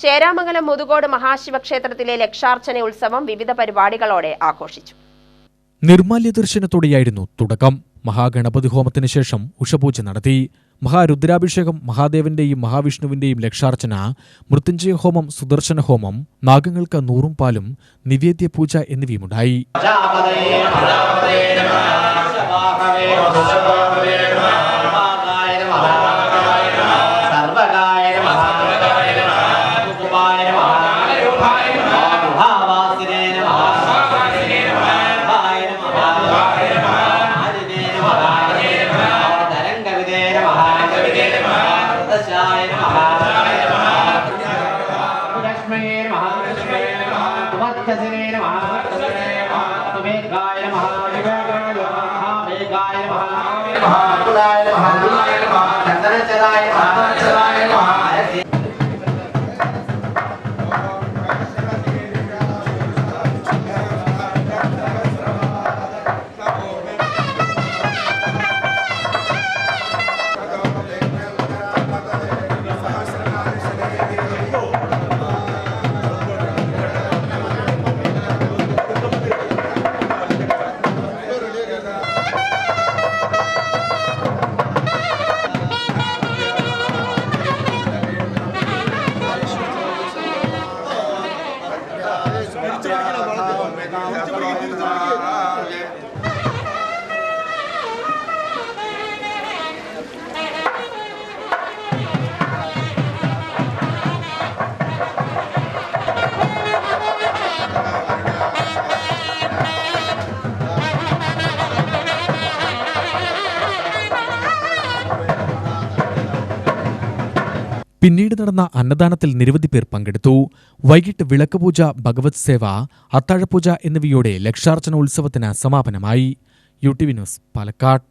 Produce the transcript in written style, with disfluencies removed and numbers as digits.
ചേരാമംഗലം മുതുകോട് മഹാശിവക്ഷേത്രത്തിലെ ലക്ഷാർച്ചന ഉത്സവം വിവിധ പരിപാടികളോടെ ആഘോഷിച്ചു. നിർമാല്യ ദർശനത്തോടെയായിരുന്നു തുടക്കം. മഹാഗണപതി ഹോമത്തിന് ശേഷം ഉഷപൂജ നടത്തി. മഹാരുദ്രാഭിഷേകം, മഹാദേവന്റെയും മഹാവിഷ്ണുവിന്റെയും ലക്ഷാർച്ചന, മൃത്യുഞ്ജയ ഹോമം, സുദർശന ഹോമം, നാഗങ്ങൾക്ക് 100 പാലും, നിവേദ്യ പൂജ എന്നിവയുമുണ്ടായി. പിന്നീട് നടന്ന അന്നദാനത്തിൽ നിരവധി പേർ പങ്കെടുത്തു. വൈകിട്ട് വിളക്കുപൂജ, ഭഗവത് സേവ, അത്താഴപൂജ എന്നിവയോടെ ലക്ഷാർച്ചന ഉത്സവത്തിന് സമാപനമായി. UTV news, Palakkad.